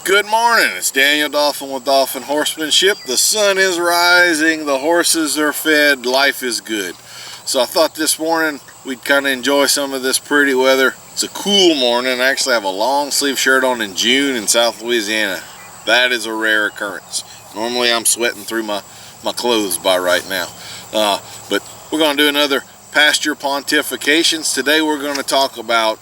Good morning, it's Daniel Dauphin with Dauphin Horsemanship. The sun is rising, the horses are fed, life is good. So I thought this morning we'd kind of enjoy some of this pretty weather. It's a cool morning. I actually have a long sleeve shirt on in June in South Louisiana. That is a rare occurrence. Normally I'm sweating through my clothes by right now. But we're going to do another Pasture Pontifications. Today we're going to talk about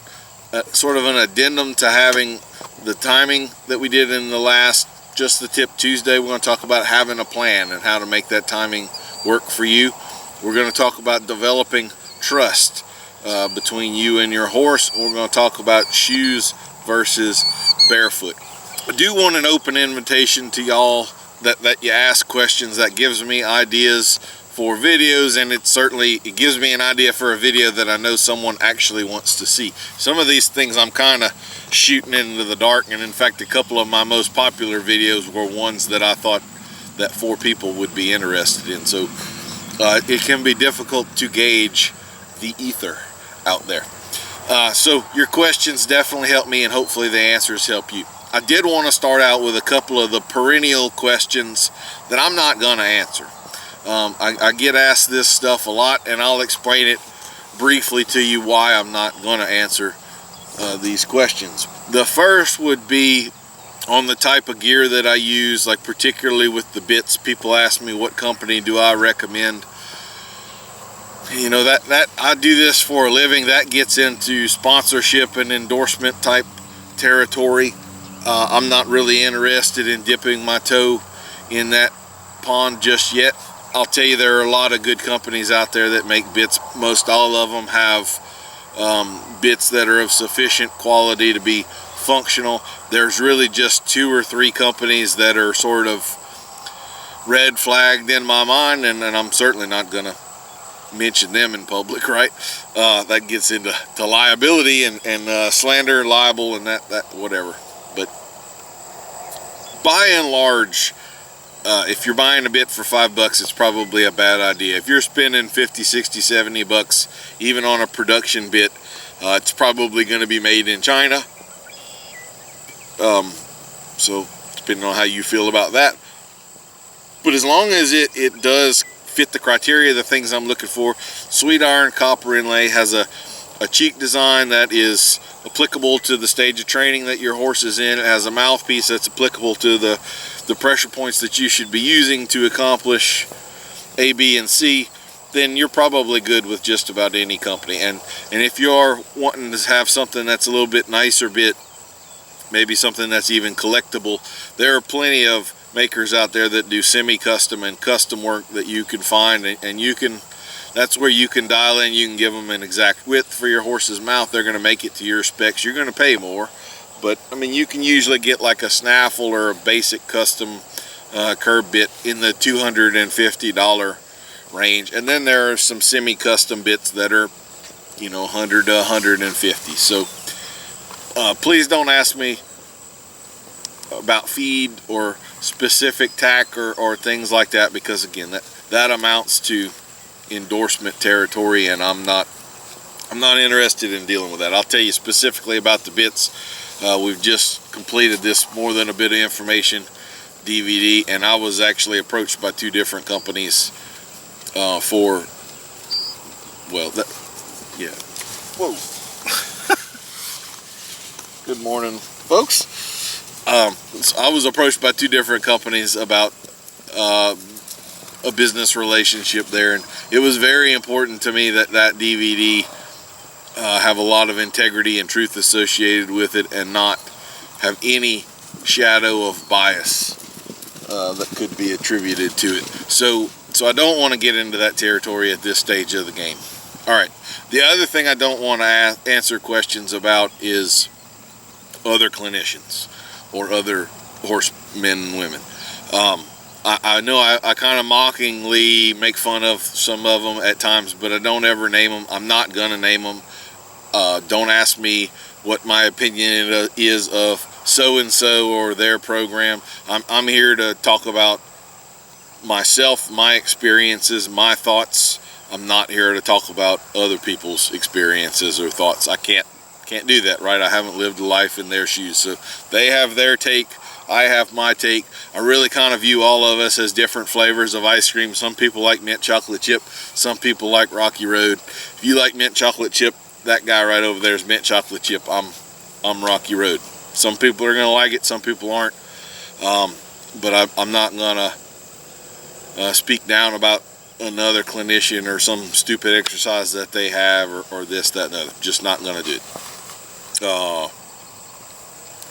sort of an addendum to having the timing that we did in the last Just the Tip Tuesday. We're going to talk about having a plan and how to make that timing work for you. We're going to talk about developing trust between you and your horse. We're going to talk about shoes versus barefoot. I do want an open invitation to y'all that you ask questions. That gives me ideas for videos, and it gives me an idea for a video that I know someone actually wants to see. Some of these things I'm kind of shooting into the dark, and in fact a couple of my most popular videos were ones that I thought that 4 people would be interested in. So it can be difficult to gauge the ether out there. So your questions definitely help me, and hopefully the answers help you. I did want to start out with a couple of the perennial questions that I'm not going to answer. I get asked this stuff a lot, and I'll explain it briefly to you why I'm not going to answer these questions. The first would be on the type of gear that I use, like particularly with the bits. People ask me what company do I recommend. You know, that I do this for a living. That gets into sponsorship and endorsement type territory. I'm not really interested in dipping my toe in that pond just yet. I'll tell you, there are a lot of good companies out there that make bits. Most all of them have bits that are of sufficient quality to be functional. There's really just 2 or 3 companies that are sort of red flagged in my mind, and I'm certainly not gonna mention them in public, right? That gets into liability and slander, libel, and that whatever. But by and large, if you're buying a bit for $5, it's probably a bad idea. If you're spending 50, 60, 70 bucks, even on a production bit, it's probably going to be made in China. So depending on how you feel about that. But as long as it does fit the criteria, the things I'm looking for, Sweet Iron copper inlay has a cheek design that is applicable to the stage of training that your horse is in. It has a mouthpiece that's applicable to the pressure points that you should be using to accomplish A, B, and C. Then you're probably good with just about any company. And if you are wanting to have something that's a little bit nicer bit, maybe something that's even collectible, there are plenty of makers out there that do semi-custom and custom work that you can find, and you can, that's where you can dial in. You can give them an exact width for your horse's mouth. They're going to make it to your specs. You're going to pay more, but I mean, you can usually get like a snaffle or a basic custom curb bit in the $250 range, and then there are some semi-custom bits that are, you know, $100 to $150. So please don't ask me about feed or specific tack or things like that, because again, that amounts to endorsement territory, and I'm not interested in dealing with that. I'll tell you specifically about the bits. We've just completed this more than a bit of information DVD, and I was actually approached by 2 different companies for, well, yeah. Whoa. Good morning, folks. I was approached by 2 different companies about a business relationship there, and it was very important to me that DVD have a lot of integrity and truth associated with it, and not have any shadow of bias that could be attributed to it. So I don't want to get into that territory at this stage of the game. All right, the other thing I don't want to answer questions about is other clinicians or other horsemen and women. I know I kind of mockingly make fun of some of them at times, but I don't ever name them. I'm not going to name them. Don't ask me what my opinion is of so-and-so or their program. I'm here to talk about myself, my experiences, my thoughts. I'm not here to talk about other people's experiences or thoughts. I can't do that, right? I haven't lived a life in their shoes. So they have their take I have my take. I really kind of view all of us as different flavors of ice cream. Some people like mint chocolate chip. Some people like Rocky Road. If you like mint chocolate chip, that guy right over there is mint chocolate chip. I'm Rocky Road. Some people are going to like it. Some people aren't. But I'm not going to speak down about another clinician or some stupid exercise that they have or this, that, and the other. Just not going to do it.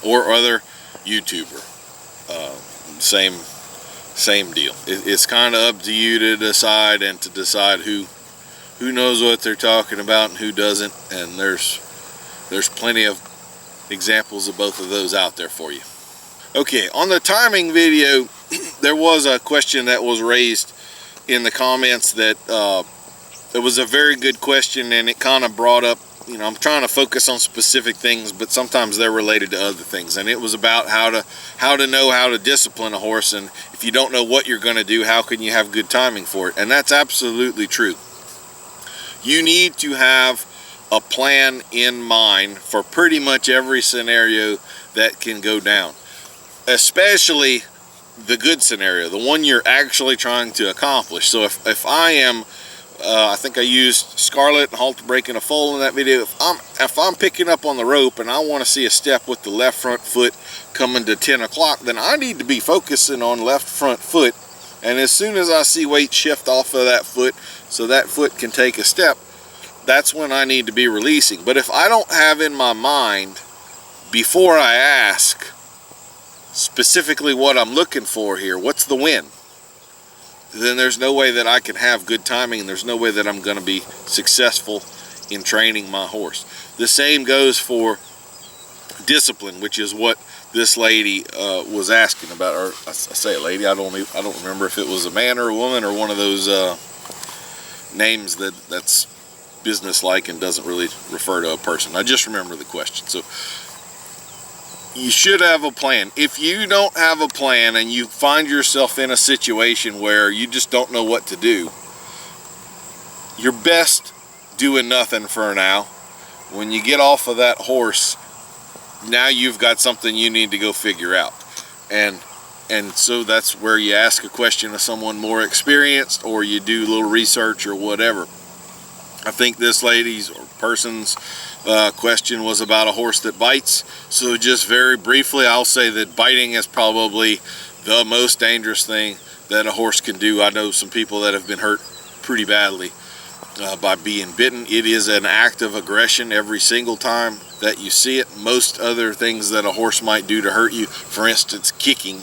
Or other YouTuber. Same deal. It's kind of up to you to decide and to decide who knows what they're talking about and who doesn't. And there's plenty of examples of both of those out there for you. Okay, on the timing video, there was a question that was raised in the comments that it was a very good question, and it kind of brought up, you know, I'm trying to focus on specific things, but sometimes they're related to other things. And it was about how to know how to discipline a horse, and if you don't know what you're going to do, how can you have good timing for it? And that's absolutely true. You need to have a plan in mind for pretty much every scenario that can go down, especially the good scenario, the one you're actually trying to accomplish. So if I am I think I used Scarlet and halter break and a foal in that video. If I'm picking up on the rope and I want to see a step with the left front foot coming to 10 o'clock, then I need to be focusing on left front foot. And as soon as I see weight shift off of that foot so that foot can take a step, that's when I need to be releasing. But if I don't have in my mind before I ask specifically what I'm looking for here, what's the win, then there's no way that I can have good timing, and there's no way that I'm going to be successful in training my horse. The same goes for discipline, which is what this lady was asking about. Or I say lady, I don't remember if it was a man or a woman or one of those names that's business-like and doesn't really refer to a person. I just remember the question. So you should have a plan. If you don't have a plan and you find yourself in a situation where you just don't know what to do, you're best doing nothing for now. When you get off of that horse, now you've got something you need to go figure out. And so that's where you ask a question of someone more experienced, or you do a little research or whatever. I think this lady's or person's question was about a horse that bites. So just very briefly, I'll say that biting is probably the most dangerous thing that a horse can do. I know some people that have been hurt pretty badly by being bitten. It is an act of aggression every single time that you see it. Most other things that a horse might do to hurt you, for instance kicking,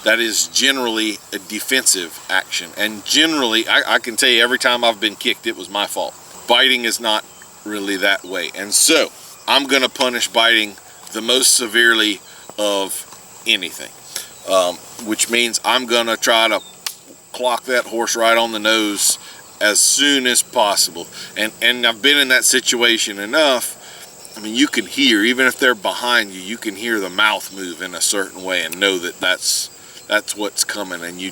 that is generally a defensive action. And generally, I can tell you, every time I've been kicked, it was my fault. Biting is not really that way. And so I'm going to punish biting the most severely of anything, which means I'm going to try to clock that horse right on the nose as soon as possible. And I've been in that situation enough. I mean, you can hear, even if they're behind you, you can hear the mouth move in a certain way and know that that's what's coming, and you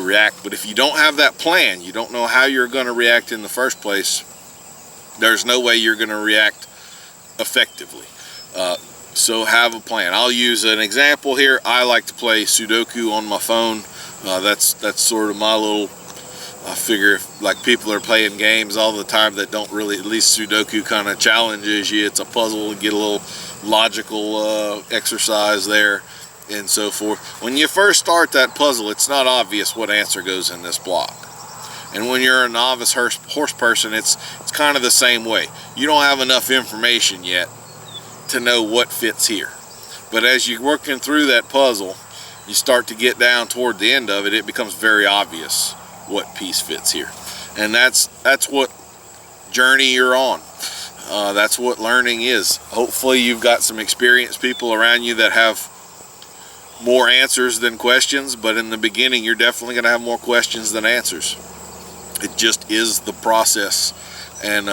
react. But if you don't have that plan, you don't know how you're going to react in the first place, there's no way you're going to react effectively. So have a plan. I'll use an example here. I like to play Sudoku on my phone. That's sort of my little, I figure if like people are playing games all the time that don't really, at least Sudoku kind of challenges you. It's a puzzle, and get a little logical exercise there and so forth. When you first start that puzzle, it's not obvious what answer goes in this block. And when you're a novice horse person, it's kind of the same way. You don't have enough information yet to know what fits here. But as you're working through that puzzle, you start to get down toward the end of it, it becomes very obvious what piece fits here. And that's what journey you're on. That's what learning is. Hopefully you've got some experienced people around you that have more answers than questions, but in the beginning you're definitely going to have more questions than answers. It just is the process, and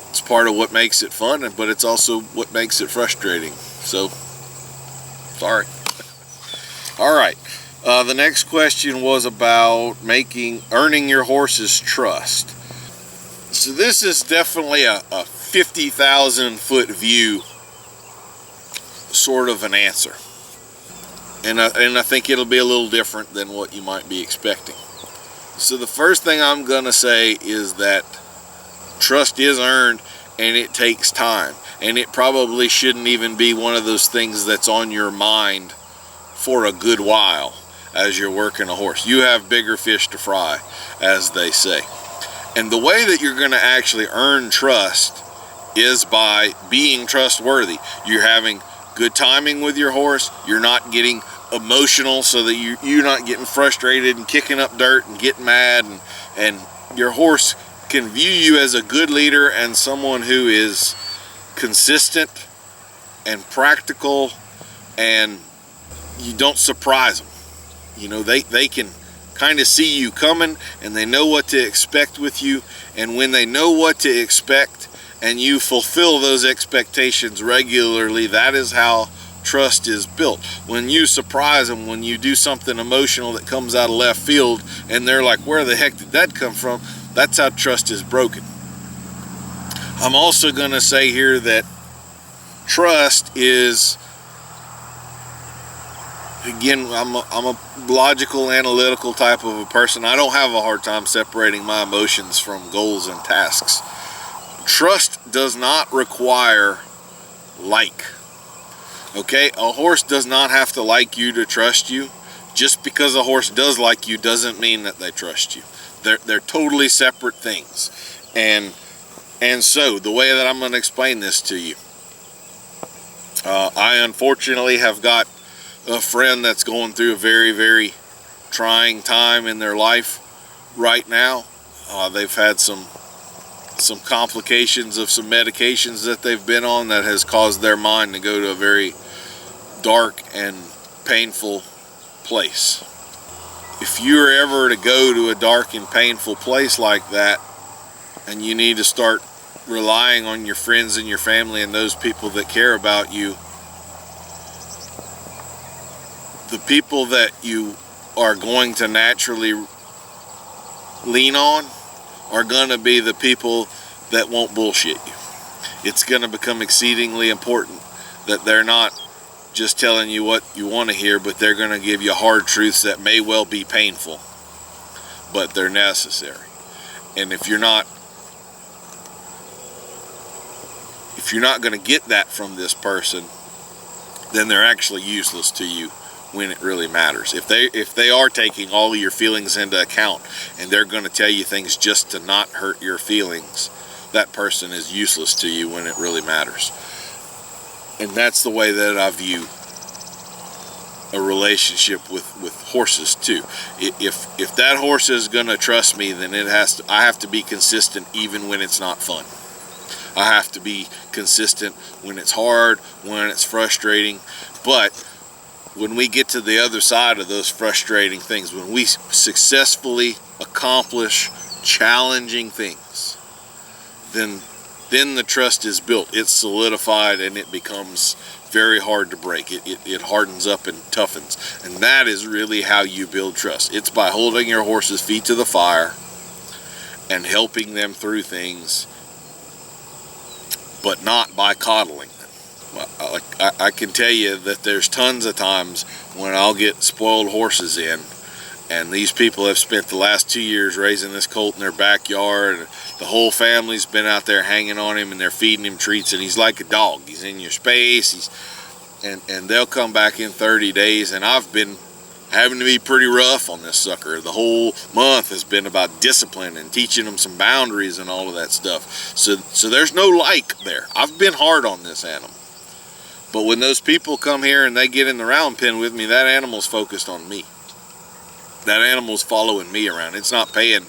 it's part of what makes it fun, but it's also what makes it frustrating. So, sorry. All right. The next question was about earning your horse's trust. So this is definitely a 50,000 foot view sort of an answer. And I think it'll be a little different than what you might be expecting. So the first thing I'm going to say is that trust is earned, and it takes time. And it probably shouldn't even be one of those things that's on your mind for a good while as you're working a horse. You have bigger fish to fry, as they say. And the way that you're going to actually earn trust is by being trustworthy. You're having good timing with your horse. You're not getting emotional so that you're not getting frustrated and kicking up dirt and getting mad. And your horse can view you as a good leader and someone who is consistent and practical, and you don't surprise them. You know, they can kind of see you coming, and they know what to expect with you. And when they know what to expect and you fulfill those expectations regularly, that is how trust is built. When you surprise them, when you do something emotional that comes out of left field and they're like, where the heck did that come from? That's how trust is broken. I'm also going to say here that trust is, again, I'm a logical, analytical type of a person. I don't have a hard time separating my emotions from goals and tasks. Trust does not require like. Okay, a horse does not have to like you to trust you. Just because a horse does like you doesn't mean that they trust you. They're totally separate things. And so the way that I'm going to explain this to you, I unfortunately have got a friend that's going through a very, very trying time in their life right now. They've had some complications of some medications that they've been on that has caused their mind to go to a very dark and painful place. If you're ever to go to a dark and painful place like that, and you need to start relying on your friends and your family and those people that care about you, the people that you are going to naturally lean on are going to be the people that won't bullshit you. It's going to become exceedingly important that they're not just telling you what you want to hear, but they're going to give you hard truths that may well be painful, but they're necessary. And if you're not going to get that from this person, then they're actually useless to you when it really matters. If they are taking all your feelings into account and they're going to tell you things just to not hurt your feelings, that person is useless to you when it really matters. And that's the way that I view a relationship with horses too. If that horse is going to trust me, then I have to be consistent even when it's not fun. I have to be consistent when it's hard, when it's frustrating. But when we get to the other side of those frustrating things, when we successfully accomplish challenging things, then the trust is built. It's solidified, and it becomes very hard to break. It hardens up and toughens. And that is really how you build trust. It's by holding your horse's feet to the fire and helping them through things, but not by coddling them. I can tell you that there's tons of times when I'll get spoiled horses in, and these people have spent the last 2 years raising this colt in their backyard. The whole family's been out there hanging on him, and they're feeding him treats, and he's like a dog. He's in your space. And they'll come back in 30 days, and I've been having to be pretty rough on this sucker. The whole month has been about discipline and teaching them some boundaries and all of that stuff. So there's no like there. I've been hard on this animal. But when those people come here and they get in the round pen with me, that animal's focused on me. That animal's following me around. It's not paying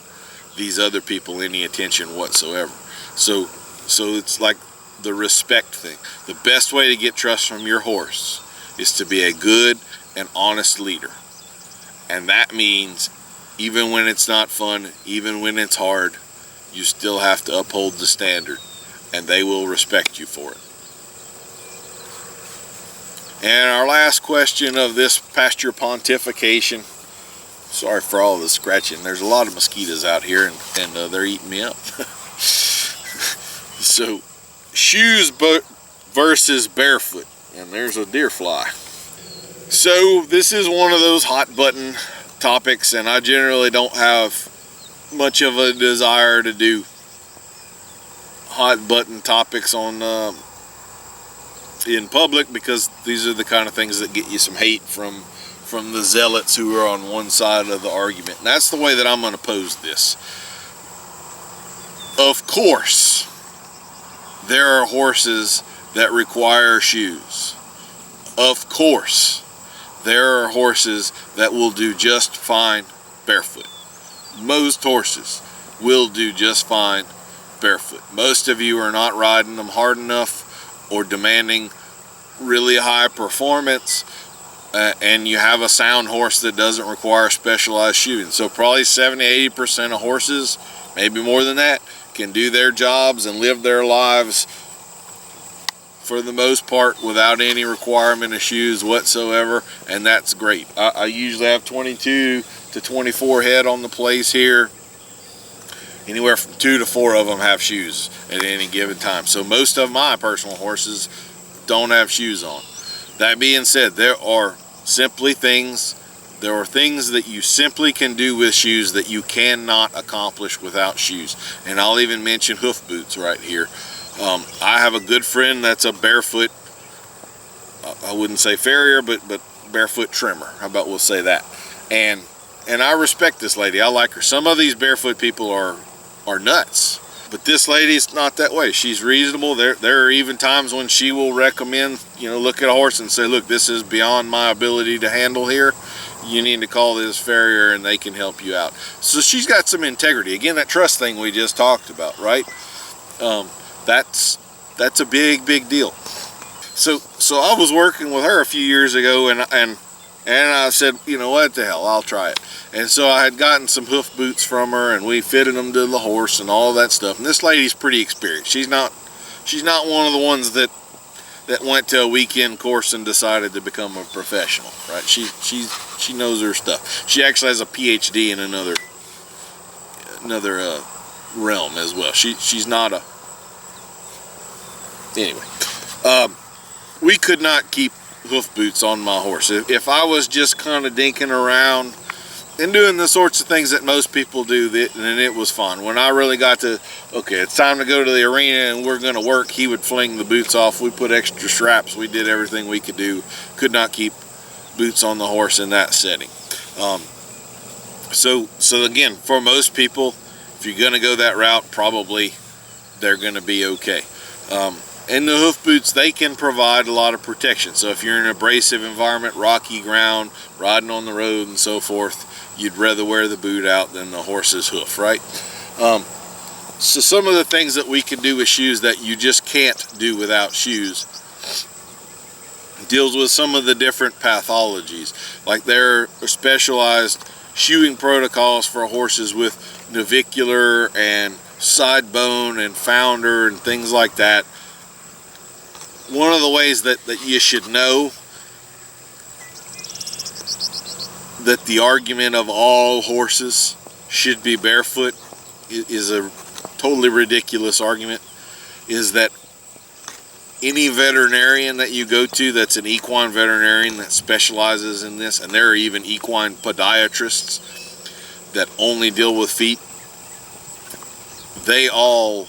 these other people any attention whatsoever. So it's like the respect thing. The best way to get trust from your horse is to be a good and honest leader. And that means even when it's not fun, even when it's hard, you still have to uphold the standard, and they will respect you for it. And our last question of this Pasture Pontification. Sorry for all the scratching. There's a lot of mosquitoes out here, and they're eating me up. So, shoes versus barefoot. And there's a deer fly. So this is one of those hot button topics, and I generally don't have much of a desire to do hot button topics on in public, because these are the kind of things that get you some hate from the zealots who are on one side of the argument. And that's the way that I'm going to pose this. Of course, there are horses that require shoes. Of course, there are horses that will do just fine barefoot. Most horses will do just fine barefoot. Most of you are not riding them hard enough or demanding really high performance, and you have a sound horse that doesn't require specialized shoeing. So probably 70-80% of horses, maybe more than that, can do their jobs and live their lives for the most part without any requirement of shoes whatsoever, and that's great. I usually have 22 to 24 head on the place here. Anywhere from 2 to 4 of them have shoes at any given time. So most of my personal horses don't have shoes on. That being said, there are things that you simply can do with shoes that you cannot accomplish without shoes. And I'll even mention hoof boots right here. I have a good friend that's a barefoot, I wouldn't say farrier, but barefoot trimmer. How about we'll say that. And I respect this lady. I like her. Some of these barefoot people are nuts, but this lady's not that way. She's reasonable. There are even times when she will recommend, look at a horse and say, look, this is beyond my ability to handle here. You need to call this farrier and they can help you out. So she's got some integrity. Again, that trust thing we just talked about, right? That's a big deal. So I was working with her a few years ago, and I said, what the hell, I'll try it. And so I had gotten some hoof boots from her, and we fitted them to the horse and all that stuff. And this lady's pretty experienced. She's not one of the ones that went to a weekend course and decided to become a professional, right? She knows her stuff. She actually has a PhD in another realm as well. She's not a... Anyway, we could not keep hoof boots on my horse. If I was just kind of dinking around and doing the sorts of things that most people do, then it was fun. When I really got to, okay, it's time to go to the arena and we're going to work, he would fling the boots off. We put extra straps. We did everything we could do. Could not keep boots on the horse in that setting. So again, for most people, if you're going to go that route, probably they're going to be okay. And the hoof boots, they can provide a lot of protection. So if you're in an abrasive environment, rocky ground, riding on the road and so forth, you'd rather wear the boot out than the horse's hoof, right? So some of the things that we can do with shoes that you just can't do without shoes deals with some of the different pathologies. Like there are specialized shoeing protocols for horses with navicular and side bone and founder and things like that. One of the ways that you should know that the argument of all horses should be barefoot is a totally ridiculous argument, is that any veterinarian that you go to that's an equine veterinarian that specializes in this, and there are even equine podiatrists that only deal with feet, they all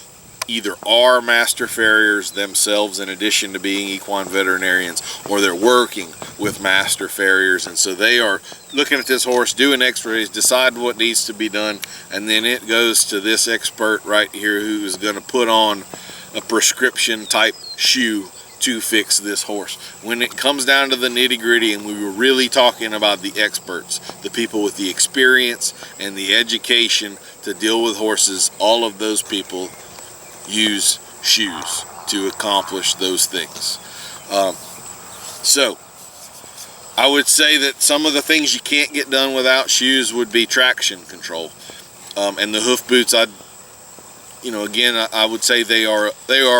either are master farriers themselves in addition to being equine veterinarians, or they're working with master farriers, and so they are looking at this horse, doing x-rays, decide what needs to be done, and then it goes to this expert right here who is going to put on a prescription type shoe to fix this horse. When it comes down to the nitty-gritty and we were really talking about the experts, the people with the experience and the education to deal with horses, all of those people use shoes to accomplish those things. So I would say that some of the things you can't get done without shoes would be traction control, and the hoof boots. I would say they are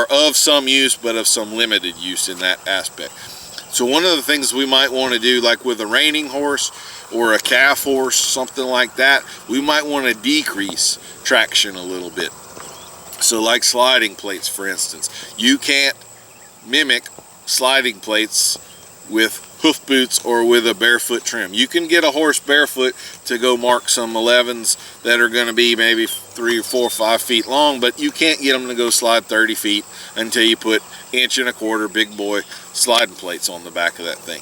of some use, but of some limited use in that aspect. So one of the things we might want to do, like with a reining horse or a calf horse, something like that, we might want to decrease traction a little bit. So like sliding plates, for instance, you can't mimic sliding plates with hoof boots or with a barefoot trim. You can get a horse barefoot to go mark some 11s that are going to be maybe 3 or 4 or 5 feet long, but you can't get them to go slide 30 feet until you put 1.25" big boy sliding plates on the back of that thing.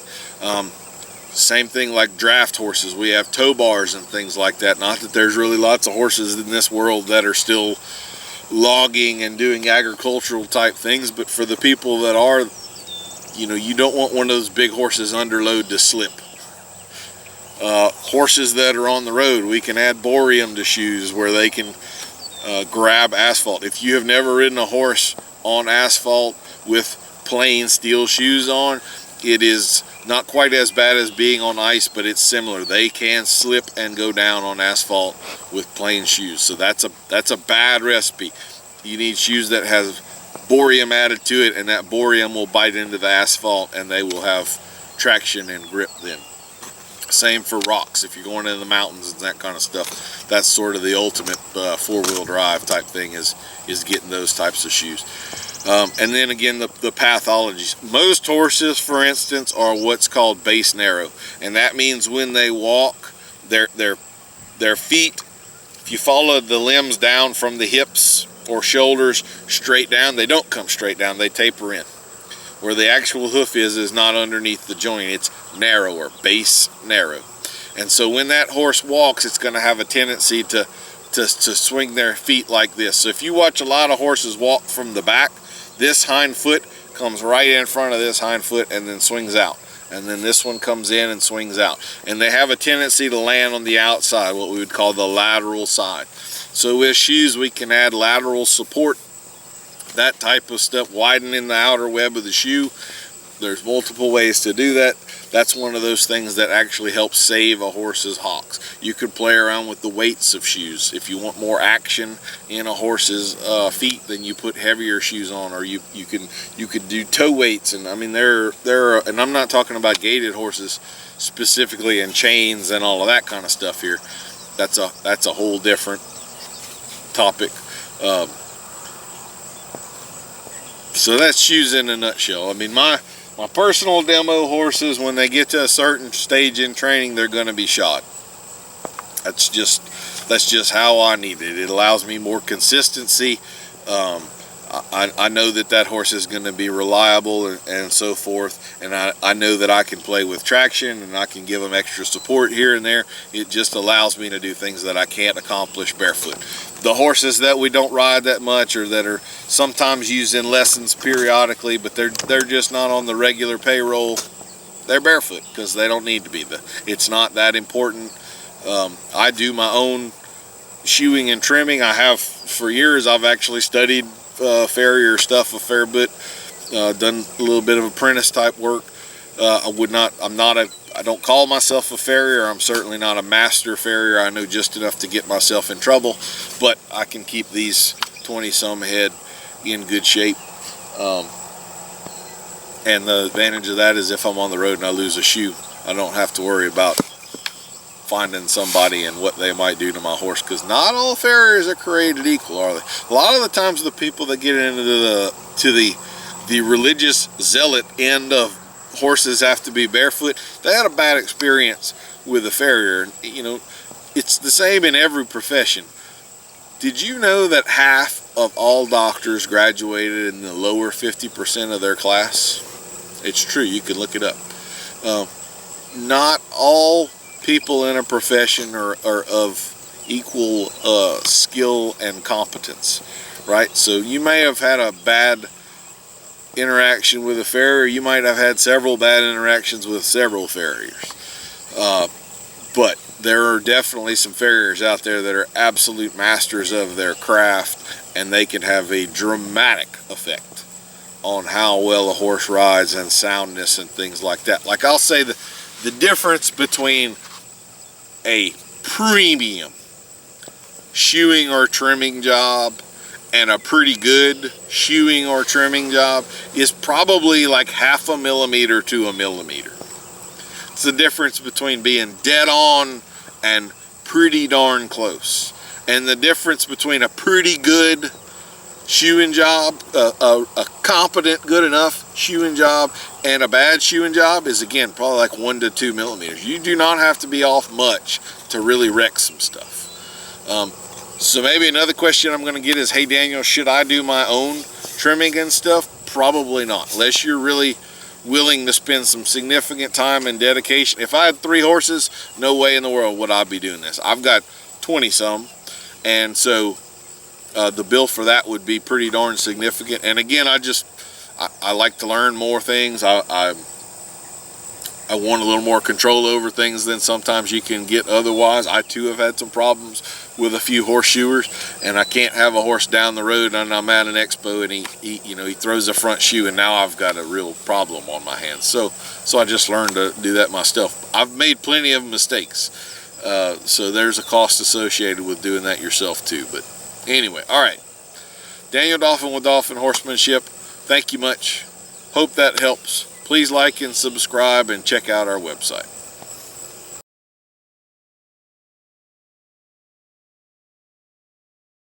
Same thing like draft horses. We have tow bars and things like that. Not that there's really lots of horses in this world that are still logging and doing agricultural type things, but for the people that are, you know, you don't want one of those big horses under load to slip. Horses that are on the road, we can add borium to shoes where they can grab asphalt. If you have never ridden a horse on asphalt with plain steel shoes on, it is not quite as bad as being on ice, but it's similar. They can slip and go down on asphalt with plain shoes. So that's a bad recipe. You need shoes that have borium added to it, and that borium will bite into the asphalt and they will have traction and grip then. Same for rocks. If you're going into the mountains and that kind of stuff, that's sort of the ultimate four-wheel drive type thing, is getting those types of shoes. And then again, the pathologies. Most horses, for instance, are what's called base narrow, and that means when they walk, their feet, if you follow the limbs down from the hips or shoulders straight down, they don't come straight down, they taper in. Where the actual hoof is not underneath the joint, it's narrower, base narrow. And so when that horse walks, it's going to have a tendency to swing their feet like this. So if you watch a lot of horses walk from the back, this hind foot comes right in front of this hind foot and then swings out. And then this one comes in and swings out. And they have a tendency to land on the outside, what we would call the lateral side. So with shoes, we can add lateral support, that type of stuff, widening the outer web of the shoe. There's multiple ways to do that. That's one of those things that actually helps save a horse's hocks. You could play around with the weights of shoes. If you want more action in a horse's feet, then you put heavier shoes on, or you could do toe weights. And I mean, there are, and I'm not talking about gaited horses specifically, and chains and all of that kind of stuff here. That's a whole different topic. So that's shoes in a nutshell. I mean, my personal demo horses, when they get to a certain stage in training, they're going to be shod. That's just how I need it. It allows me more consistency. I know that horse is going to be reliable and so forth, and I know that I can play with traction and I can give them extra support here and there. It just allows me to do things that I can't accomplish barefoot. The horses that we don't ride that much, or that are sometimes used in lessons periodically, but they're just not on the regular payroll, they're barefoot because they don't need to be. It's not that important. I do my own shoeing and trimming. I have for years. I've actually studied farrier stuff a fair bit, done a little bit of apprentice type work. I don't call myself a farrier. I'm certainly not a master farrier. I know just enough to get myself in trouble, but I can keep these 20-some head in good shape. And the advantage of that is if I'm on the road and I lose a shoe, I don't have to worry about finding somebody and what they might do to my horse, because not all farriers are created equal, are they? A lot of the times the people that get into the religious zealot end of horses have to be barefoot, they had a bad experience with a farrier. You know, it's the same in every profession. Did you know that half of all doctors graduated in the lower 50% of their class? It's true, you can look it up. Not all people in a profession are of equal skill and competence, right? So you may have had a bad interaction with a farrier. You might have had several bad interactions with several farriers. But there are definitely some farriers out there that are absolute masters of their craft, and they can have a dramatic effect on how well a horse rides and soundness and things like that. Like, I'll say the difference between a premium shoeing or trimming job and a pretty good shoeing or trimming job is probably like 0.5 millimeter to 1 millimeter. It's the difference between being dead on and pretty darn close. And the difference between a pretty good shoeing job, a competent, good enough shoeing job, and a bad shoeing job is, again, probably like 1 to 2 millimeters. You do not have to be off much to really wreck some stuff. So maybe another question I'm going to get is, hey Daniel, should I do my own trimming and stuff? Probably not, unless you're really willing to spend some significant time and dedication. If I had 3 horses, no way in the world would I be doing this. I've got 20 some, and so the bill for that would be pretty darn significant. And again, I like to learn more things. I want a little more control over things than sometimes you can get otherwise. I too have had some problems with a few horseshoers, and I can't have a horse down the road and I'm at an expo and he throws a front shoe, and now I've got a real problem on my hands. So I just learned to do that myself. I've made plenty of mistakes, so there's a cost associated with doing that yourself too. But anyway, all right, Daniel Dauphin with Dauphin Horsemanship. Thank you much. Hope that helps. Please like and subscribe and check out our website.